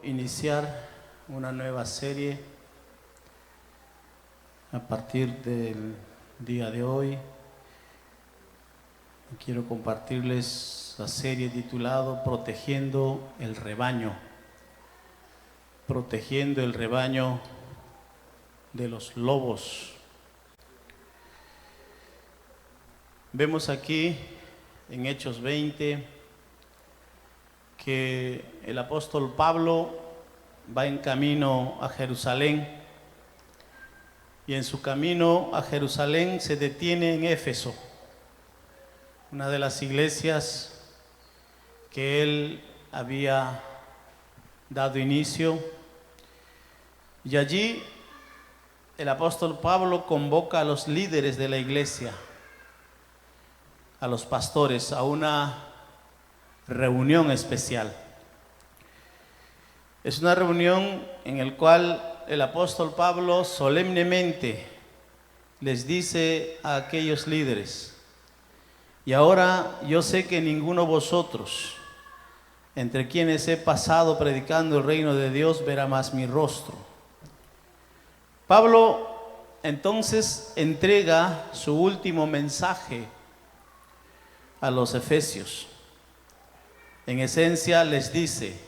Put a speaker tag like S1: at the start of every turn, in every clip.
S1: iniciar una nueva serie a partir del día de hoy. Quiero compartirles la serie titulada Protegiendo el Rebaño. Protegiendo el rebaño de los lobos. Vemos aquí en Hechos 20 que el apóstol Pablo va en camino a Jerusalén y en su camino a Jerusalén se detiene en Éfeso, una de las iglesias que él había dado inicio, y allí el apóstol Pablo convoca a los líderes de la iglesia, a los pastores, a una reunión especial. Es una reunión en la cual el apóstol Pablo solemnemente les dice a aquellos líderes: y ahora yo sé que ninguno de vosotros, entre quienes he pasado predicando el reino de Dios, verá más mi rostro. Pablo entonces entrega su último mensaje a los efesios. En esencia les dice: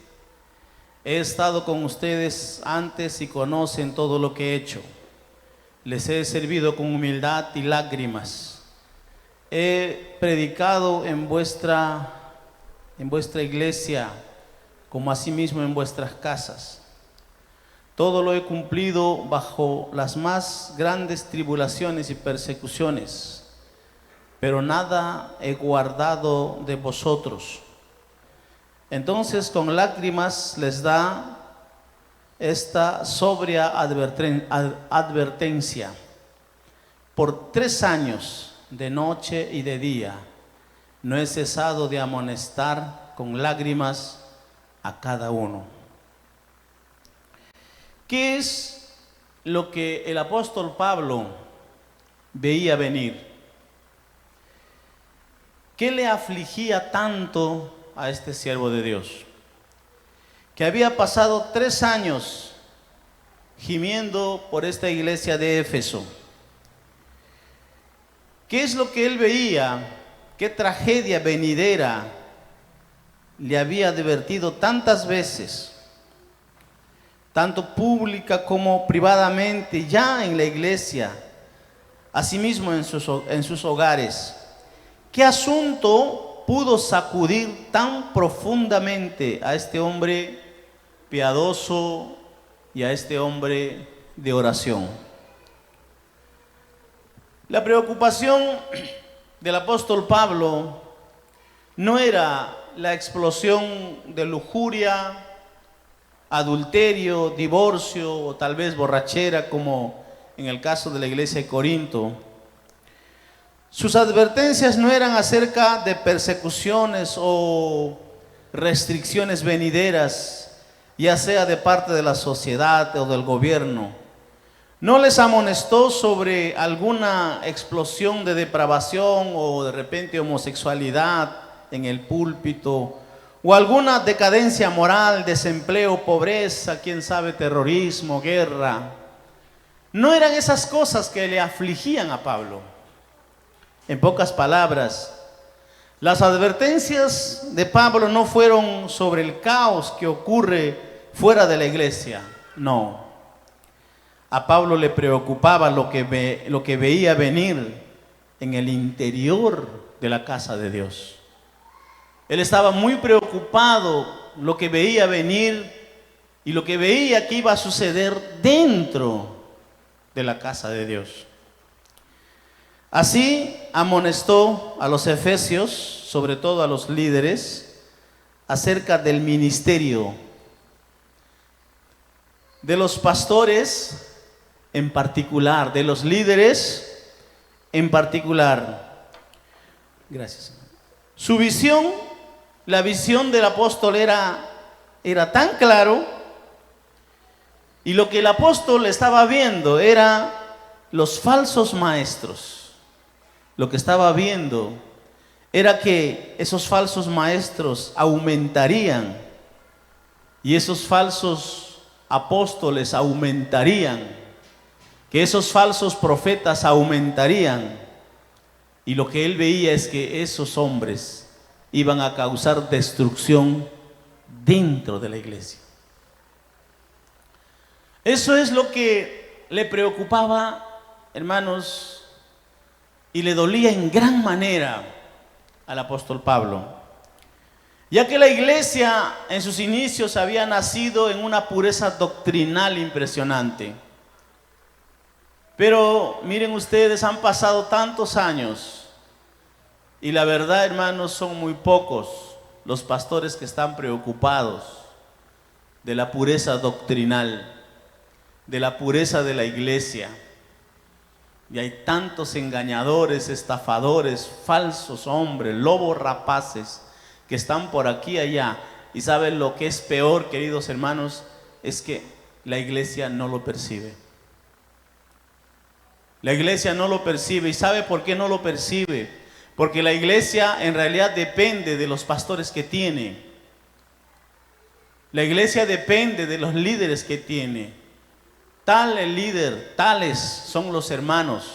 S1: he estado con ustedes antes y conocen todo lo que he hecho. Les he servido con humildad y lágrimas. He predicado en vuestra iglesia, como asimismo en vuestras casas. Todo lo he cumplido bajo las más grandes tribulaciones y persecuciones, pero nada he guardado de vosotros. Entonces con lágrimas les da esta sobria advertencia: por 3 años, de noche y de día, no he cesado de amonestar con lágrimas a cada uno. ¿Qué es lo que el apóstol Pablo veía venir? ¿Qué le afligía tanto a este siervo de Dios? Que había pasado 3 años gimiendo por esta iglesia de Éfeso. ¿Qué es lo que él veía? ¿Qué tragedia venidera le había advertido tantas veces, tanto pública como privadamente, ya en la iglesia, asimismo en sus hogares? ¿Qué asunto pudo sacudir tan profundamente a este hombre piadoso y a este hombre de oración? La preocupación del apóstol Pablo no era la explosión de lujuria, adulterio, divorcio o tal vez borrachera, como en el caso de la iglesia de Corinto. Sus advertencias no eran acerca de persecuciones o restricciones venideras, ya sea de parte de la sociedad o del gobierno. No les amonestó sobre alguna explosión de depravación o de repente homosexualidad en el púlpito, o alguna decadencia moral, desempleo, pobreza, quién sabe, terrorismo, guerra. No eran esas cosas que le afligían a Pablo. En pocas palabras, las advertencias de Pablo no fueron sobre el caos que ocurre fuera de la iglesia, no. A Pablo le preocupaba lo que veía venir en el interior de la casa de Dios. Él estaba muy preocupado lo que veía venir y lo que veía que iba a suceder dentro de la casa de Dios. Así amonestó a los efesios, sobre todo a los líderes, acerca del ministerio, de los pastores en particular, de los líderes en particular. Gracias. Su visión, la visión del apóstol era tan claro, y lo que el apóstol estaba viendo era los falsos maestros. Lo que estaba viendo era que esos falsos maestros aumentarían y esos falsos apóstoles aumentarían, que esos falsos profetas aumentarían, y lo que él veía es que esos hombres iban a causar destrucción dentro de la iglesia. Eso es lo que le preocupaba, hermanos, y le dolía en gran manera al apóstol Pablo, ya que la iglesia en sus inicios había nacido en una pureza doctrinal impresionante. Pero miren ustedes, han pasado tantos años y la verdad, hermanos, son muy pocos los pastores que están preocupados de la pureza doctrinal, de la pureza de la iglesia. Y hay tantos engañadores, estafadores, falsos hombres, lobos rapaces que están por aquí y allá. Y saben lo que es peor, queridos hermanos, es que la iglesia no lo percibe. La iglesia no lo percibe. ¿Y sabe por qué no lo percibe? Porque la iglesia en realidad depende de los pastores que tiene. La iglesia depende de los líderes que tiene. Tal el líder, tales son los hermanos.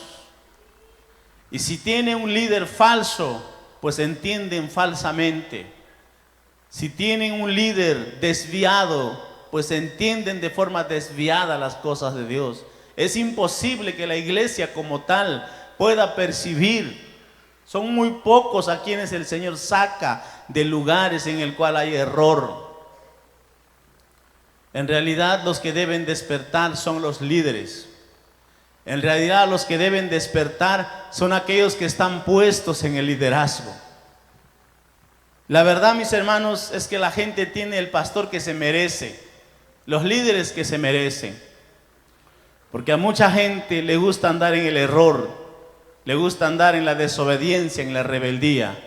S1: Y si tiene un líder falso, pues entienden falsamente. Si tienen un líder desviado, pues entienden de forma desviada las cosas de Dios. Es imposible que la iglesia como tal pueda percibir. Son muy pocos a quienes el Señor saca de lugares en el cual hay error. En realidad los que deben despertar son los líderes. En realidad los que deben despertar son aquellos que están puestos en el liderazgo. La verdad, mis hermanos, es que la gente tiene el pastor que se merece, los líderes que se merecen. Porque a mucha gente le gusta andar en el error, le gusta andar en la desobediencia, en la rebeldía,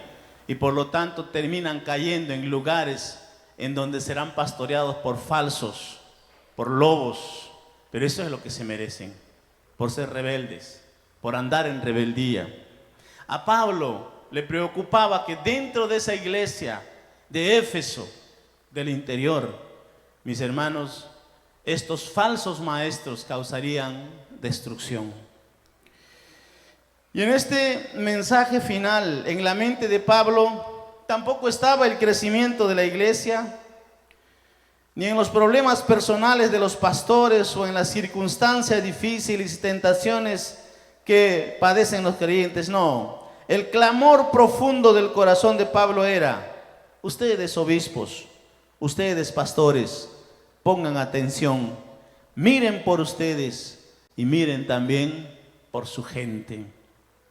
S1: y por lo tanto terminan cayendo en lugares en donde serán pastoreados por falsos, por lobos. Pero eso es lo que se merecen, por ser rebeldes, por andar en rebeldía. A Pablo le preocupaba que dentro de esa iglesia de Éfeso, del interior, mis hermanos, estos falsos maestros causarían destrucción. Y en este mensaje final, en la mente de Pablo, tampoco estaba el crecimiento de la iglesia, ni en los problemas personales de los pastores o en las circunstancias difíciles y tentaciones que padecen los creyentes. No, el clamor profundo del corazón de Pablo era: ustedes obispos, ustedes pastores, pongan atención, miren por ustedes y miren también por su gente.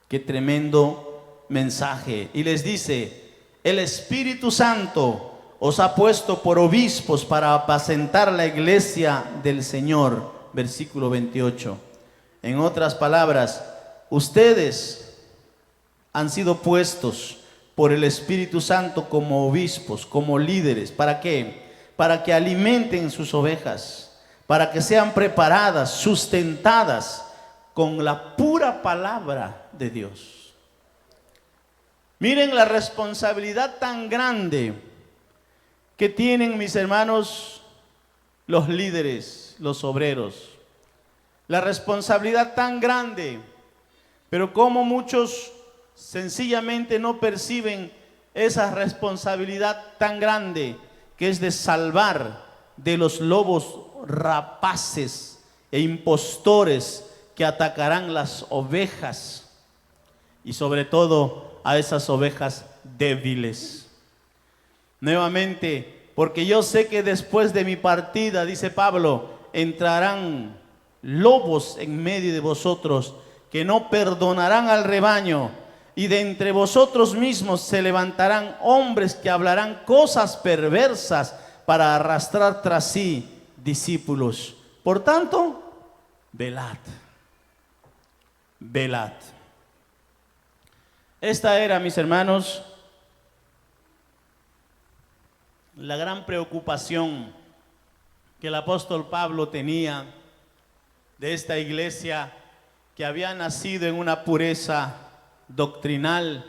S1: Qué tremendo mensaje. Y les dice: el Espíritu Santo os ha puesto por obispos para apacentar la iglesia del Señor. Versículo 28. En otras palabras, ustedes han sido puestos por el Espíritu Santo como obispos, como líderes. ¿Para qué? Para que alimenten sus ovejas, para que sean preparadas, sustentadas con la pura palabra de Dios. Miren la responsabilidad tan grande que tienen, mis hermanos, los líderes, los obreros. La responsabilidad tan grande, pero como muchos sencillamente no perciben esa responsabilidad tan grande, que es de salvar de los lobos rapaces e impostores que atacarán las ovejas, y sobre todo a esas ovejas débiles. Nuevamente, porque yo sé que después de mi partida, dice Pablo, entrarán lobos en medio de vosotros que no perdonarán al rebaño, y de entre vosotros mismos se levantarán hombres que hablarán cosas perversas para arrastrar tras sí discípulos. Por tanto, velad, velad. Esta era, mis hermanos, la gran preocupación que el apóstol Pablo tenía de esta iglesia que había nacido en una pureza doctrinal,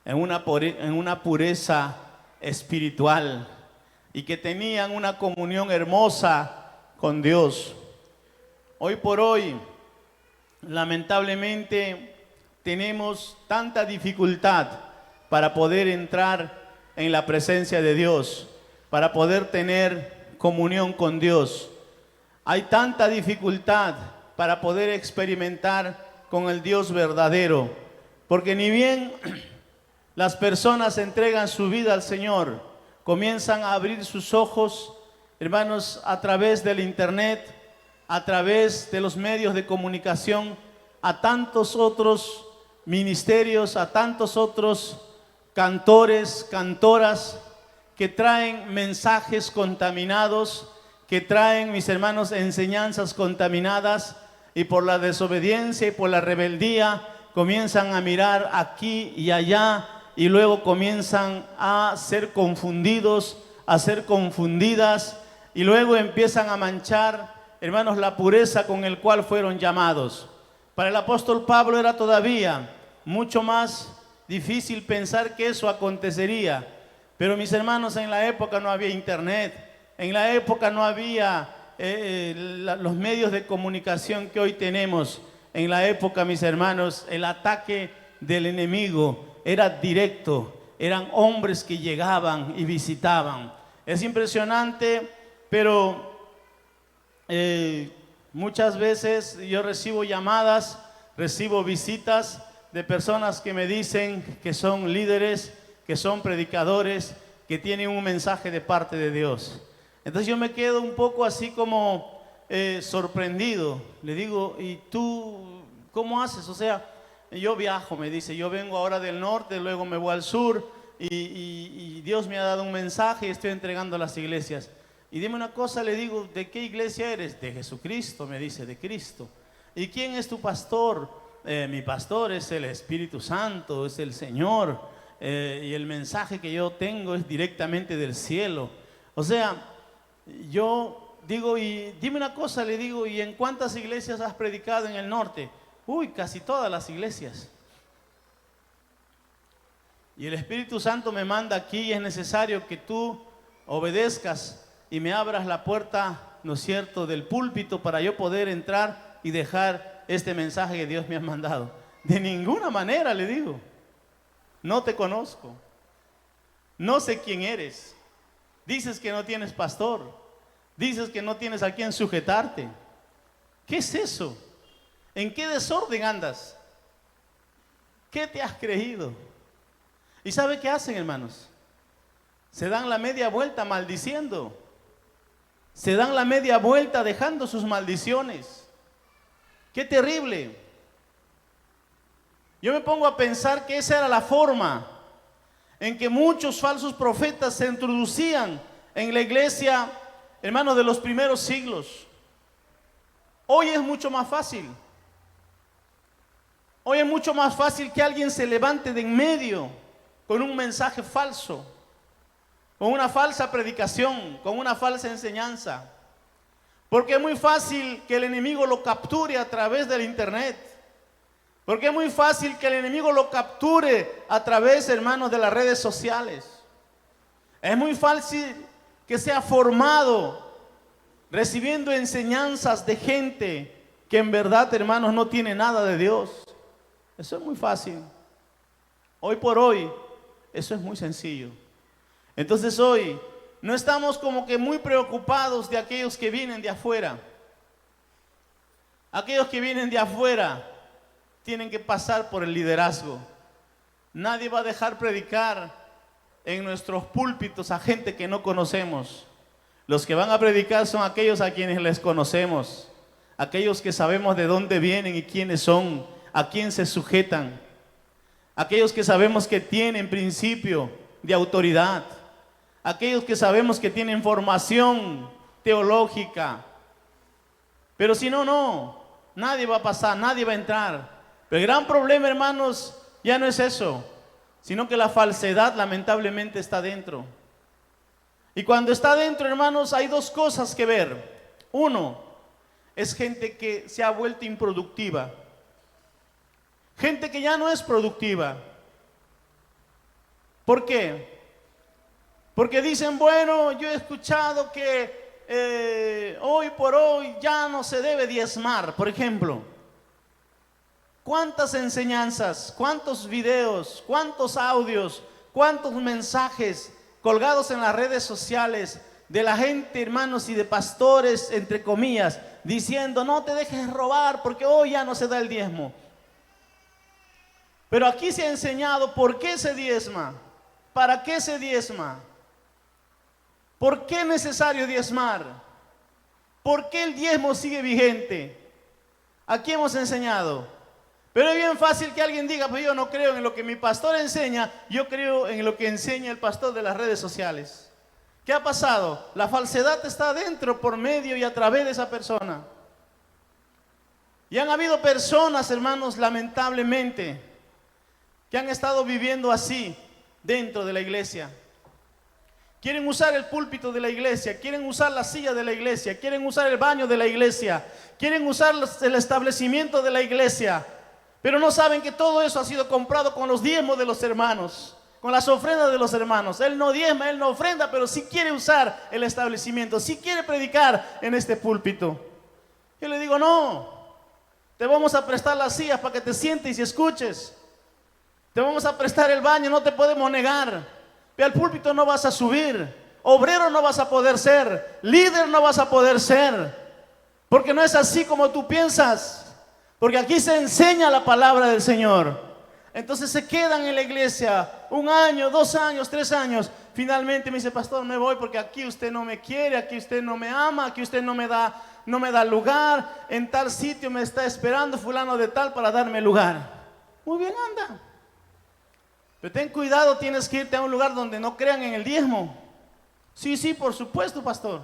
S1: en una pureza espiritual. y que tenían una comunión hermosa con Dios. Hoy por hoy, lamentablemente, tenemos tanta dificultad para poder entrar en la presencia de Dios, para poder tener comunión con Dios. Hay tanta dificultad para poder experimentar con el Dios verdadero, porque ni bien las personas entregan su vida al Señor, comienzan a abrir sus ojos, hermanos, a través del internet, a través de los medios de comunicación, a tantos otros ministerios, a tantos otros cantores, cantoras, que traen mensajes contaminados, que traen, mis hermanos, enseñanzas contaminadas, y por la desobediencia y por la rebeldía comienzan a mirar aquí y allá, y luego comienzan a ser confundidos, a ser confundidas, y luego empiezan a manchar, hermanos, la pureza con el cual fueron llamados. Para el apóstol Pablo era todavía mucho más difícil pensar que eso acontecería. Pero mis hermanos, en la época no había internet, en la época no había los medios de comunicación que hoy tenemos. En la época, mis hermanos, el ataque del enemigo era directo, eran hombres que llegaban y visitaban. Es impresionante, pero muchas veces yo recibo llamadas, recibo visitas de personas que me dicen que son líderes, que son predicadores, que tienen un mensaje de parte de Dios. Entonces yo me quedo un poco así como sorprendido. Le digo, ¿y tú cómo haces? O sea, yo viajo, me dice, yo vengo ahora del norte, luego me voy al sur y Dios me ha dado un mensaje y estoy entregando a las iglesias. Y dime una cosa, le digo, ¿de qué iglesia eres? De Jesucristo, me dice, de Cristo. ¿Y quién es tu pastor? Mi pastor es el Espíritu Santo, es el Señor, y el mensaje que yo tengo es directamente del cielo. O sea, yo digo, y dime una cosa, le digo, ¿y en cuántas iglesias has predicado en el norte? Uy, casi todas las iglesias. Y el Espíritu Santo me manda aquí y es necesario que tú obedezcas y me abras la puerta, ¿no es cierto?, del púlpito para yo poder entrar y dejar este mensaje que Dios me ha mandado. De ninguna manera, le digo, no te conozco, no sé quién eres, dices que no tienes pastor, dices que no tienes a quién sujetarte. ¿Qué es eso? ¿En qué desorden andas? ¿Qué te has creído? ¿Y sabe qué hacen, hermanos? Se dan la media vuelta maldiciendo. Se dan la media vuelta dejando sus maldiciones. ¡Qué terrible! Yo me pongo a pensar que esa era la forma en que muchos falsos profetas se introducían en la iglesia, hermanos, de los primeros siglos. Hoy es mucho más fácil. Hoy es mucho más fácil que alguien se levante de en medio con un mensaje falso, con una falsa predicación, con una falsa enseñanza. Porque es muy fácil que el enemigo lo capture a través del internet. Porque es muy fácil que el enemigo lo capture a través, hermanos, de las redes sociales. Es muy fácil que sea formado recibiendo enseñanzas de gente que en verdad, hermanos, no tiene nada de Dios. Eso es muy fácil. Hoy por hoy, eso es muy sencillo. Entonces hoy no estamos como que muy preocupados de aquellos que vienen de afuera. Aquellos que vienen de afuera tienen que pasar por el liderazgo. Nadie va a dejar predicar en nuestros púlpitos a gente que no conocemos. Los que van a predicar son aquellos a quienes les conocemos, aquellos que sabemos de dónde vienen y quiénes son, a quién se sujetan, aquellos que sabemos que tienen principio de autoridad, aquellos que sabemos que tienen formación teológica. Pero si no, no, nadie va a pasar, nadie va a entrar. Pero el gran problema, hermanos, ya no es eso, sino que la falsedad lamentablemente está dentro. Y cuando está dentro, hermanos, hay dos cosas que ver. Uno, es gente que se ha vuelto improductiva. Gente que ya no es productiva. ¿Por qué? Porque dicen, bueno, yo he escuchado que hoy por hoy ya no se debe diezmar, por ejemplo. ¿Cuántas enseñanzas, cuántos videos, cuántos audios, cuántos mensajes colgados en las redes sociales de la gente, hermanos, y de pastores, entre comillas, diciendo, no te dejes robar porque hoy ya no se da el diezmo? Pero aquí se ha enseñado por qué se diezma, para qué se diezma, por qué es necesario diezmar, por qué el diezmo sigue vigente. Aquí hemos enseñado. Pero es bien fácil que alguien diga, pues yo no creo en lo que mi pastor enseña, yo creo en lo que enseña el pastor de las redes sociales. ¿Qué ha pasado? La falsedad está dentro, por medio y a través de esa persona. Y han habido personas, hermanos, lamentablemente, que han estado viviendo así dentro de la iglesia. Quieren usar el púlpito de la iglesia, quieren usar la silla de la iglesia, quieren usar el baño de la iglesia, quieren usar el establecimiento de la iglesia, pero no saben que todo eso ha sido comprado con los diezmos de los hermanos, con las ofrendas de los hermanos. Él no diezma, él no ofrenda, pero sí quiere usar el establecimiento, sí quiere predicar en este púlpito. Yo le digo, no, te vamos a prestar las sillas para que te sientes y escuches. Te vamos a prestar el baño, no te podemos negar. Pero al púlpito no vas a subir, obrero no vas a poder ser, líder no vas a poder ser, porque no es así como tú piensas, porque aquí se enseña la palabra del Señor. Entonces se quedan en la iglesia 1 año, 2 años, 3 años. Finalmente me dice, pastor, me voy porque aquí usted no me quiere, aquí usted no me ama, aquí usted no me da lugar, en tal sitio me está esperando fulano de tal para darme lugar. Muy bien, anda. Pero ten cuidado, tienes que irte a un lugar donde no crean en el diezmo. Sí, por supuesto, pastor.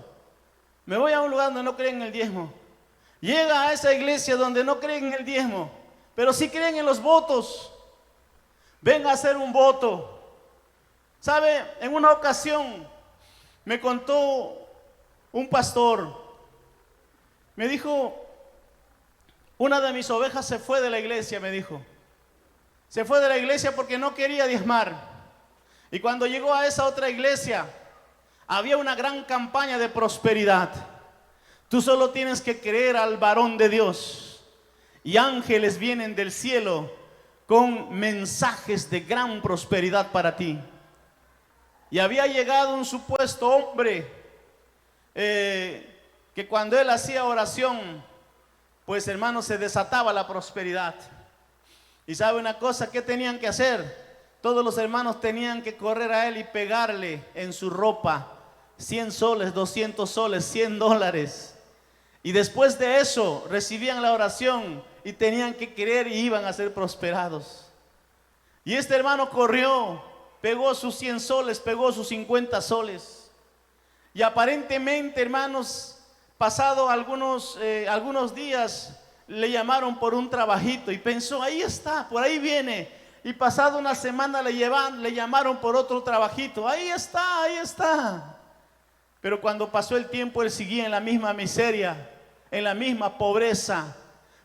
S1: Me voy a un lugar donde no creen en el diezmo. Llega a esa iglesia donde no creen en el diezmo, pero sí creen en los votos. Ven a hacer un voto. ¿Sabe? En una ocasión me contó un pastor. Me dijo, una de mis ovejas se fue de la iglesia, me dijo. Se fue de la iglesia porque no quería diezmar. Y cuando llegó a esa otra iglesia, había una gran campaña de prosperidad. Tú solo tienes que creer al varón de Dios. Y ángeles vienen del cielo con mensajes de gran prosperidad para ti. Y había llegado un supuesto hombre que cuando él hacía oración, pues hermano, se desataba la prosperidad. Y sabe una cosa, ¿qué tenían que hacer? Todos los hermanos tenían que correr a él y pegarle en su ropa 100 soles, 200 soles, $100. Y después de eso recibían la oración y tenían que creer y iban a ser prosperados. Y este hermano corrió, pegó sus 100 soles, pegó sus 50 soles. Y aparentemente, hermanos, pasado algunos días, le llamaron por un trabajito y pensó, ahí está, por ahí viene. Y pasado una semana le llamaron por otro trabajito, ahí está. Pero cuando pasó el tiempo, él seguía en la misma miseria, en la misma pobreza,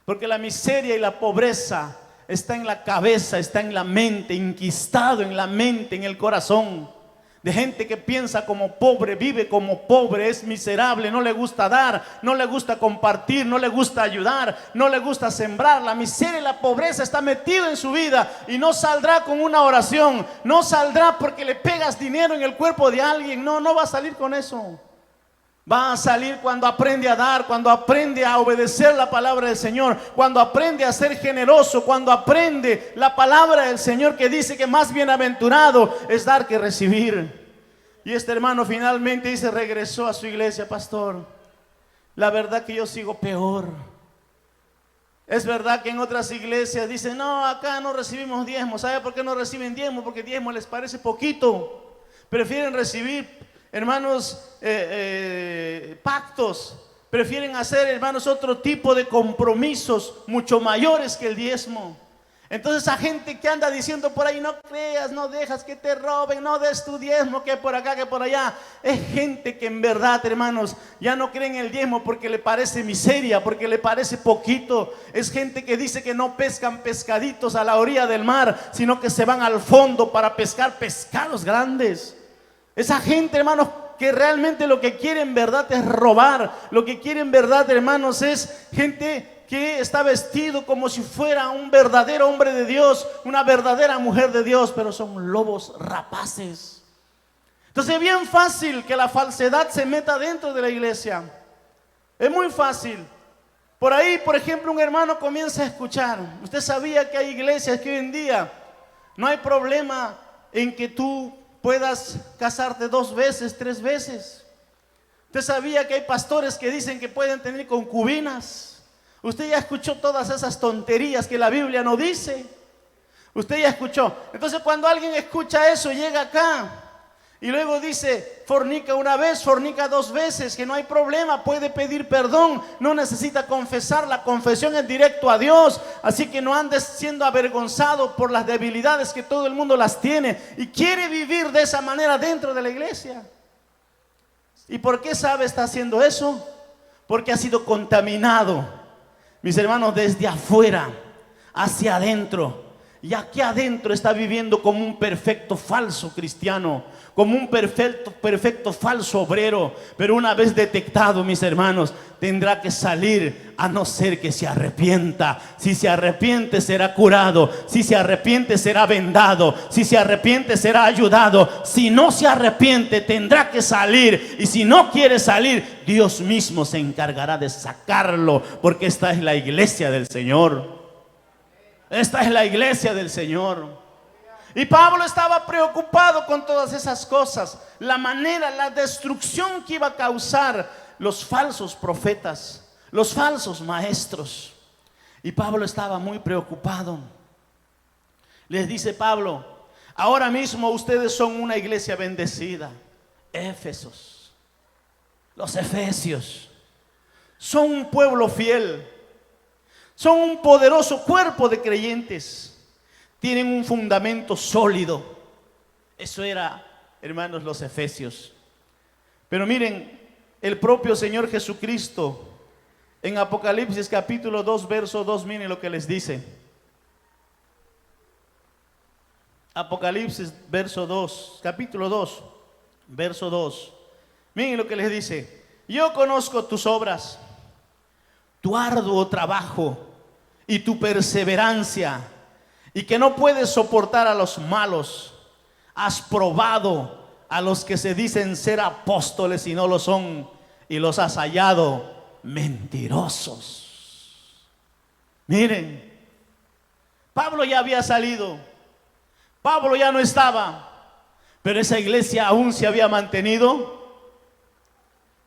S1: porque la miseria y la pobreza está en la cabeza, está en la mente, inquistado en la mente, en el corazón. De gente que piensa como pobre, vive como pobre, es miserable, no le gusta dar, no le gusta compartir, no le gusta ayudar, no le gusta sembrar. La miseria y la pobreza está metido en su vida y no saldrá con una oración, no saldrá porque le pegas dinero en el cuerpo de alguien, no va a salir con eso. Va a salir cuando aprende a dar, cuando aprende a obedecer la palabra del Señor, cuando aprende a ser generoso, cuando aprende la palabra del Señor que dice que más bienaventurado es dar que recibir. Y este hermano finalmente dice, regresó a su iglesia, pastor, la verdad que yo sigo peor. Es verdad que en otras iglesias dicen, no, acá no recibimos diezmo. ¿Sabe por qué no reciben diezmo? Porque diezmo les parece poquito. Prefieren recibir, hermanos, pactos. Prefieren hacer, hermanos, otro tipo de compromisos mucho mayores que el diezmo. Entonces a gente que anda diciendo por ahí, no creas, no dejas que te roben, no des tu diezmo, que por acá, que por allá. Es gente que en verdad, hermanos, ya no cree en el diezmo porque le parece miseria, porque le parece poquito. Es gente que dice que no pescan pescaditos a la orilla del mar, sino que se van al fondo para pescar pescados grandes. Esa gente, hermanos, que realmente lo que quiere en verdad es robar. Lo que quiere en verdad, hermanos, es gente que está vestido como si fuera un verdadero hombre de Dios, una verdadera mujer de Dios, pero son lobos rapaces. Entonces es bien fácil que la falsedad se meta dentro de la iglesia. Es muy fácil. Por ahí, por ejemplo, un hermano comienza a escuchar. Usted sabía que hay iglesias que hoy en día no hay problema en que tú puedas casarte 2 veces, 3 veces. Usted sabía que hay pastores que dicen que pueden tener concubinas. Usted ya escuchó todas esas tonterías que la Biblia no dice. Usted ya escuchó. Entonces cuando alguien escucha eso, llega acá y luego dice, fornica 1 vez, fornica 2 veces, que no hay problema, puede pedir perdón, no necesita confesar, la confesión es directo a Dios, así que no andes siendo avergonzado por las debilidades que todo el mundo las tiene y quiere vivir de esa manera dentro de la iglesia. ¿Y por qué sabe está haciendo eso? Porque ha sido contaminado, mis hermanos, desde afuera hacia adentro. Y aquí adentro está viviendo como un perfecto falso cristiano, como un perfecto falso obrero. Pero una vez detectado, mis hermanos, tendrá que salir, a no ser que se arrepienta. Si se arrepiente será curado, si se arrepiente será vendado, si se arrepiente será ayudado. Si no se arrepiente tendrá que salir, y si no quiere salir, Dios mismo se encargará de sacarlo, porque esta es la iglesia del Señor. Esta es la iglesia del Señor. Y Pablo estaba preocupado con todas esas cosas, la manera, la destrucción que iba a causar los falsos profetas, los falsos maestros. Y Pablo estaba muy preocupado. Les dice Pablo, ahora mismo ustedes son una iglesia bendecida. Éfesos, los efesios, son un pueblo fiel. Son un poderoso cuerpo de creyentes. Tienen un fundamento sólido. Eso era, hermanos, los efesios. Pero miren, el propio Señor Jesucristo, en Apocalipsis capítulo 2, verso 2, miren lo que les dice. Apocalipsis verso 2, capítulo 2, verso 2. Miren lo que les dice. Yo conozco tus obras, tu arduo trabajo y tu perseverancia, y que no puedes soportar a los malos. Has probado a los que se dicen ser apóstoles y no lo son, y los has hallado mentirosos. Miren, Pablo ya había salido, Pablo ya no estaba, pero esa iglesia aún se había mantenido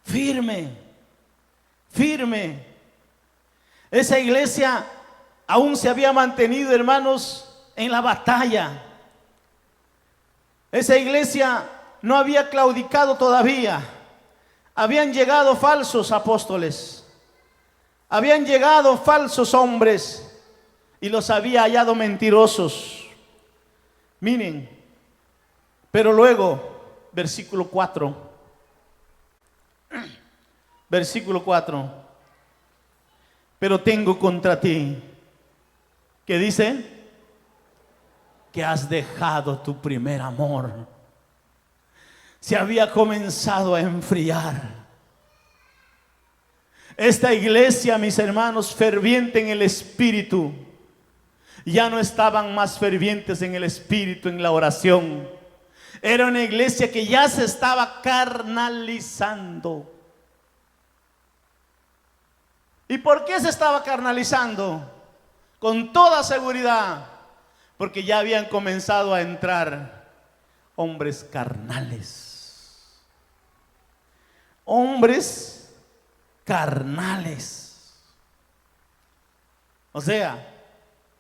S1: firme, firme. Esa iglesia aún se había mantenido, hermanos, en la batalla. Esa iglesia no había claudicado todavía. Habían llegado falsos apóstoles, habían llegado falsos hombres y los había hallado mentirosos. Miren, pero luego, versículo 4. Versículo 4. Pero tengo contra ti, ¿qué dice? Que has dejado tu primer amor. Se había comenzado a enfriar. Esta iglesia, mis hermanos, ferviente en el espíritu, ya no estaban más fervientes en el espíritu, en la oración. Era una iglesia que ya se estaba carnalizando. ¿Y por qué se estaba carnalizando? Con toda seguridad, porque ya habían comenzado a entrar hombres carnales. Hombres carnales. O sea,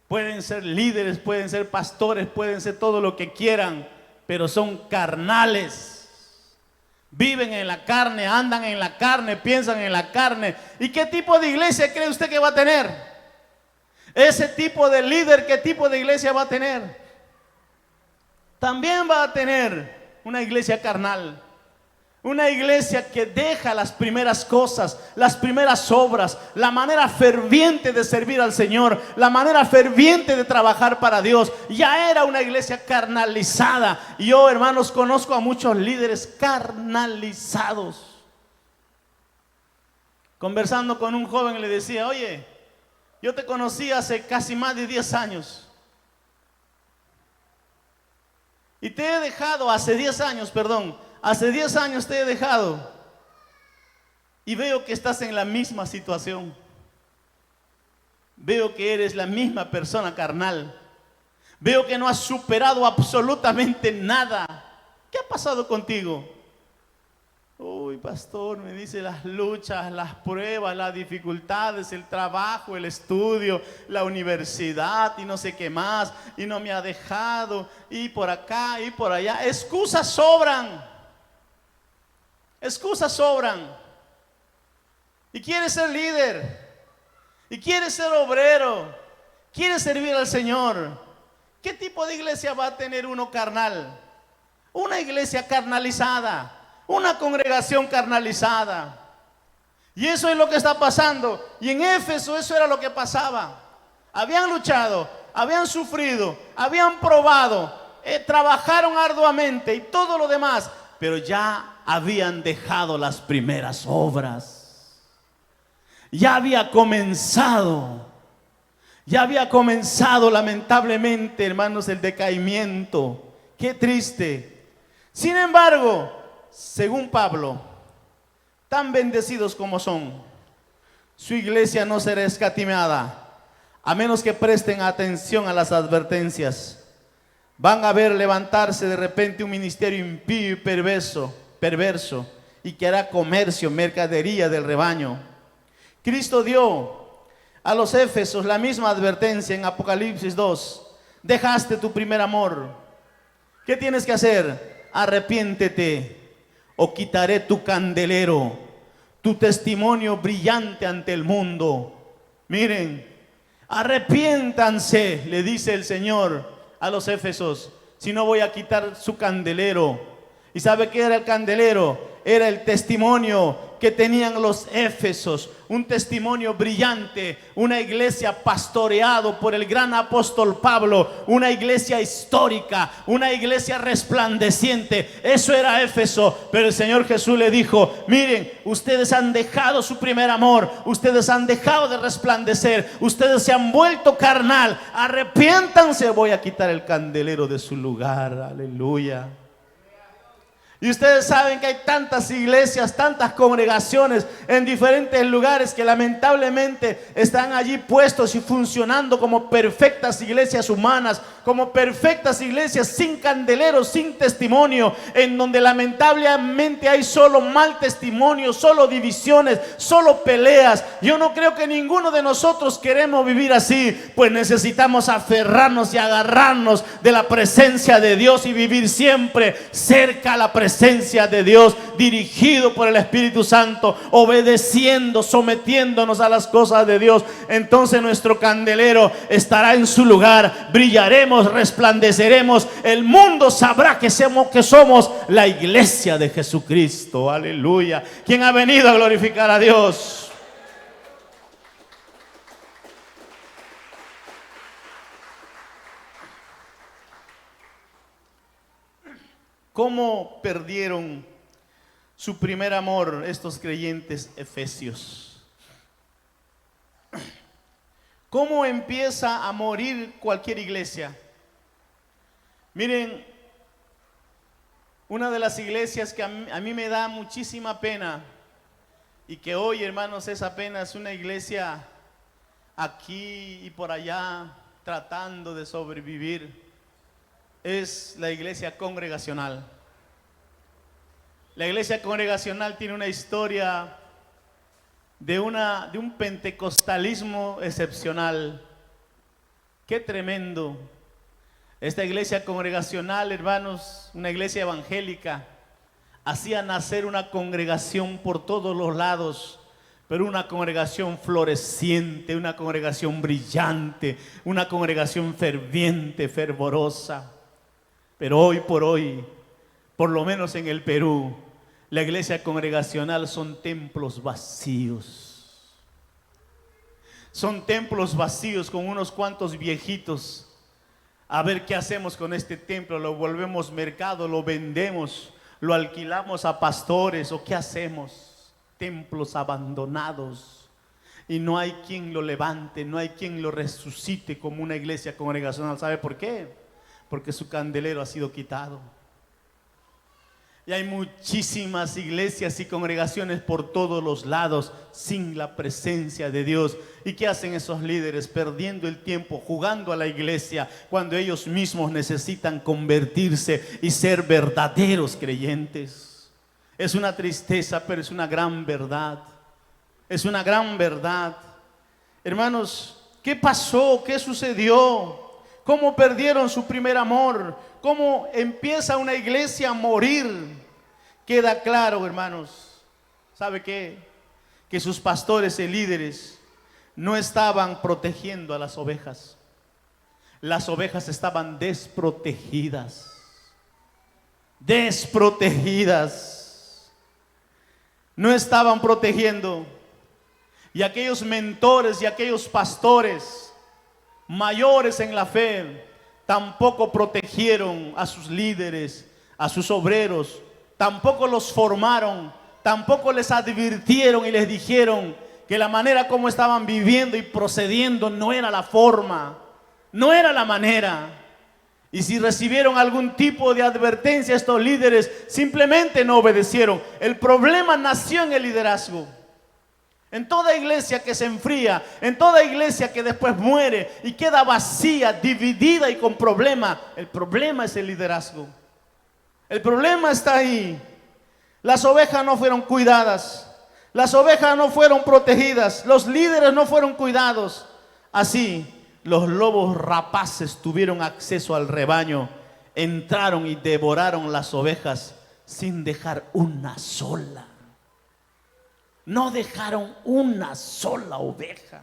S1: pueden ser líderes, pueden ser pastores, pueden ser todo lo que quieran, pero son carnales. Viven en la carne, andan en la carne, piensan en la carne. ¿Y qué tipo de iglesia cree usted que va a tener? Ese tipo de líder, ¿qué tipo de iglesia va a tener? También va a tener una iglesia carnal. Una iglesia que deja las primeras cosas, las primeras obras, la manera ferviente de servir al Señor, la manera ferviente de trabajar para Dios. Ya era una iglesia carnalizada. Y yo, hermanos, conozco a muchos líderes carnalizados. Conversando con un joven le decía: oye, yo te conocí hace casi más de 10 años. Y te he dejado hace 10 años, perdón. Hace 10 años te he dejado y veo que estás en la misma situación. Veo que eres la misma persona carnal. Veo que no has superado absolutamente nada. ¿Qué ha pasado contigo? Uy, pastor, me dice, las luchas, las pruebas, las dificultades, el trabajo, el estudio, la universidad y no sé qué más. Y no me ha dejado, y por acá y por allá. Excusas sobran. Excusas sobran. Y quiere ser líder, y quiere ser obrero, quiere servir al Señor. ¿Qué tipo de iglesia va a tener uno carnal? Una iglesia carnalizada, una congregación carnalizada. Y eso es lo que está pasando. Y en Éfeso eso era lo que pasaba. Habían luchado, habían sufrido, habían probado, trabajaron arduamente y todo lo demás, pero ya habían dejado las primeras obras. Ya había comenzado lamentablemente, hermanos, el decaimiento. Qué triste. Sin embargo, según Pablo, tan bendecidos como son, su iglesia no será escatimada, a menos que presten atención a las advertencias. Van a ver levantarse de repente un ministerio impío y perverso, y que hará comercio, mercadería del rebaño. Cristo dio a los Éfesos la misma advertencia en Apocalipsis 2. Dejaste tu primer amor. ¿Qué tienes que hacer? Arrepiéntete, o quitaré tu candelero, tu testimonio brillante ante el mundo. Miren, arrepiéntanse, le dice el Señor a los Éfesos, si no voy a quitar su candelero. ¿Y sabe qué era el candelero? Era el testimonio que tenían los Éfesos, un testimonio brillante, una iglesia pastoreado por el gran apóstol Pablo, una iglesia histórica, una iglesia resplandeciente. Eso era Éfeso. Pero el Señor Jesús le dijo: miren, ustedes han dejado su primer amor, ustedes han dejado de resplandecer, ustedes se han vuelto carnal, arrepiéntanse, voy a quitar el candelero de su lugar. Aleluya. Y ustedes saben que hay tantas iglesias, tantas congregaciones en diferentes lugares que lamentablemente están allí puestos y funcionando como perfectas iglesias humanas, como perfectas iglesias sin candeleros, sin testimonio, en donde lamentablemente hay solo mal testimonio, solo divisiones, solo peleas. Yo no creo que ninguno de nosotros queremos vivir así, pues necesitamos aferrarnos y agarrarnos de la presencia de Dios y vivir siempre cerca a la presencia de Dios, dirigido por el Espíritu Santo, obedeciendo, sometiéndonos a las cosas de Dios. Entonces nuestro candelero estará en su lugar, brillaremos, resplandeceremos, el mundo sabrá que somos la iglesia de Jesucristo. Aleluya. ¿Quién ha venido a glorificar a Dios? ¿Cómo perdieron su primer amor estos creyentes efesios? ¿Cómo empieza a morir cualquier iglesia? Miren, una de las iglesias que a mí me da muchísima pena, y que hoy, hermanos, es apenas una iglesia aquí y por allá tratando de sobrevivir, es la iglesia congregacional. La iglesia congregacional tiene una historia de un pentecostalismo excepcional. Qué tremendo. Esta iglesia congregacional, hermanos, una iglesia evangélica, hacía nacer una congregación por todos los lados, pero una congregación floreciente, una congregación brillante, una congregación ferviente, fervorosa. Pero hoy por hoy, por lo menos en el Perú, La iglesia congregacional son templos vacíos. Son templos vacíos con unos cuantos viejitos. A ver qué hacemos con este templo. Lo volvemos mercado, lo vendemos, lo alquilamos a pastores, o qué hacemos. Templos abandonados. Y no hay quien lo levante, no hay quien lo resucite como una iglesia congregacional. ¿Sabe por qué? Porque su candelero ha sido quitado. Y hay muchísimas iglesias y congregaciones por todos los lados sin la presencia de Dios. ¿Y qué hacen esos líderes? Perdiendo el tiempo, jugando a la iglesia, cuando ellos mismos necesitan convertirse y ser verdaderos creyentes. Es una tristeza, pero es una gran verdad. Es una gran verdad. Hermanos, ¿qué pasó? ¿Qué sucedió? ¿Cómo perdieron su primer amor? ¿Cómo empieza una iglesia a morir? Queda claro, hermanos. ¿Sabe qué? Que sus pastores y líderes no estaban protegiendo a las ovejas. Las ovejas estaban desprotegidas. Desprotegidas. No estaban protegiendo. Y aquellos mentores y aquellos pastores mayores en la fe tampoco protegieron a sus líderes, a sus obreros, tampoco los formaron, tampoco les advirtieron y les dijeron que la manera como estaban viviendo y procediendo no era la forma, no era la manera. Y si recibieron algún tipo de advertencia, estos líderes simplemente no obedecieron. El problema nació en el liderazgo. En toda iglesia que se enfría, en toda iglesia que después muere y queda vacía, dividida y con problema, el problema es el liderazgo. El problema está ahí. Las ovejas no fueron cuidadas, las ovejas no fueron protegidas, los líderes no fueron cuidados. Así, los lobos rapaces tuvieron acceso al rebaño, entraron y devoraron las ovejas sin dejar una sola. No dejaron una sola oveja.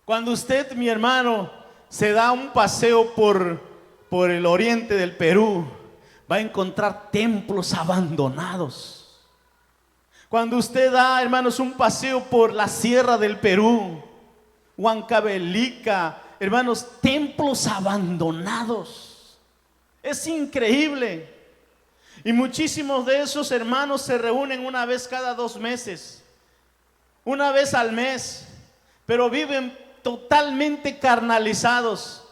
S1: Cuando usted, mi hermano, se da un paseo por el oriente del Perú, va a encontrar templos abandonados. Cuando usted da, hermanos, un paseo por la sierra del Perú, Huancavelica, hermanos, templos abandonados. Es increíble. Y muchísimos de esos hermanos se reúnen una vez cada 2 meses, una vez al mes, pero viven totalmente carnalizados.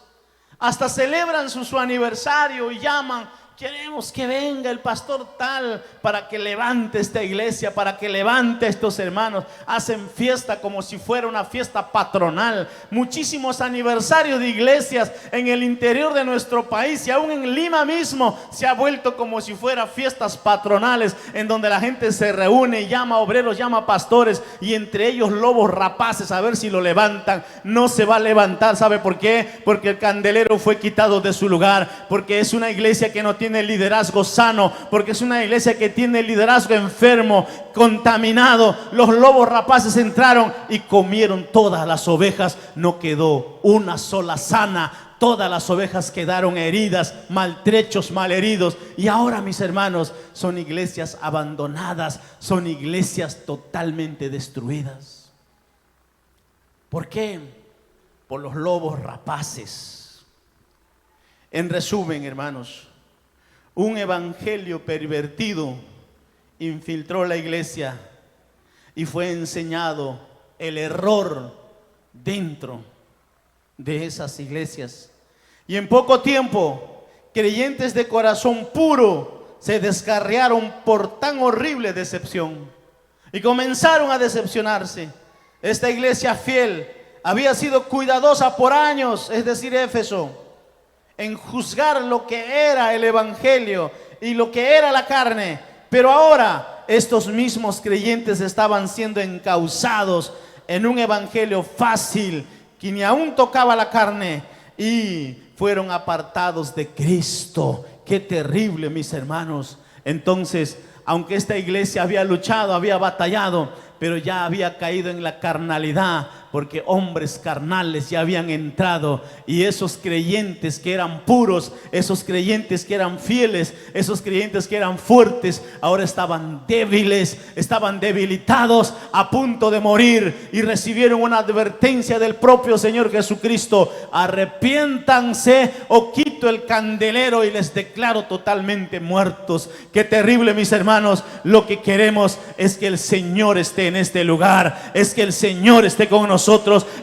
S1: Hasta celebran su aniversario y llaman: queremos que venga el pastor tal para que levante esta iglesia, para que levante a estos hermanos. Hacen fiesta como si fuera una fiesta patronal. Muchísimos aniversarios de iglesias en el interior de nuestro país y aún en Lima mismo se ha vuelto como si fuera fiestas patronales, en donde la gente se reúne, llama obreros, llama pastores, y entre ellos lobos rapaces a ver si lo levantan. No se va a levantar. ¿Sabe por qué? Porque el candelero fue quitado de su lugar, porque es una iglesia que no tiene liderazgo sano, porque es una iglesia que tiene liderazgo enfermo, contaminado. Los lobos rapaces entraron y comieron todas las ovejas. No quedó una sola sana. Todas las ovejas quedaron heridas, maltrechos, malheridos. Y ahora, mis hermanos, son iglesias abandonadas, son iglesias totalmente destruidas. ¿Por qué? Por los lobos rapaces. En resumen, hermanos, un evangelio pervertido infiltró la iglesia y fue enseñado el error dentro de esas iglesias. Y en poco tiempo, creyentes de corazón puro se descarriaron por tan horrible decepción y comenzaron a decepcionarse. Esta iglesia fiel había sido cuidadosa por años, es decir, Éfeso, en juzgar lo que era el evangelio y lo que era la carne. Pero ahora estos mismos creyentes estaban siendo encausados en un evangelio fácil que ni aún tocaba la carne, y fueron apartados de Cristo. Qué terrible, mis hermanos. Entonces, aunque esta iglesia había luchado, había batallado, pero ya había caído en la carnalidad, porque hombres carnales ya habían entrado, y esos creyentes que eran puros, esos creyentes que eran fieles, esos creyentes que eran fuertes, ahora estaban débiles, estaban debilitados, a punto de morir, y recibieron una advertencia del propio Señor Jesucristo: arrepiéntanse o quito el candelero y les declaro totalmente muertos. Qué terrible, mis hermanos. Lo que queremos es que el Señor esté en este lugar, es que el Señor esté con nosotros,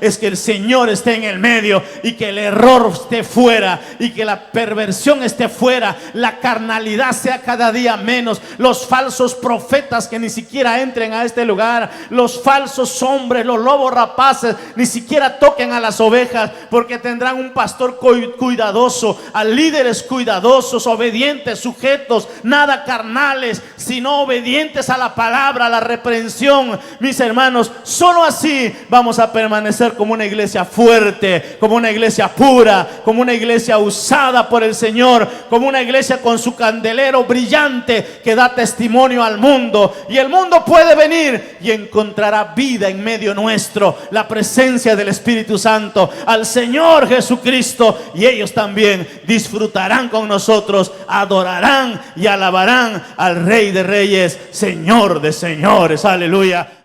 S1: es que el Señor esté en el medio, y que el error esté fuera, y que la perversión esté fuera, la carnalidad sea cada día menos, los falsos profetas que ni siquiera entren a este lugar, los falsos hombres, los lobos rapaces ni siquiera toquen a las ovejas, porque tendrán un pastor cuidadoso, a líderes cuidadosos, obedientes, sujetos, nada carnales, sino obedientes a la palabra, a la reprensión. Mis hermanos, solo así vamos a permanecer como una iglesia fuerte, como una iglesia pura, como una iglesia usada por el Señor, como una iglesia con su candelero brillante que da testimonio al mundo, y el mundo puede venir y encontrará vida en medio nuestro, la presencia del Espíritu Santo, al Señor Jesucristo, y ellos también disfrutarán con nosotros, adorarán y alabarán al Rey de Reyes, Señor de señores. Aleluya.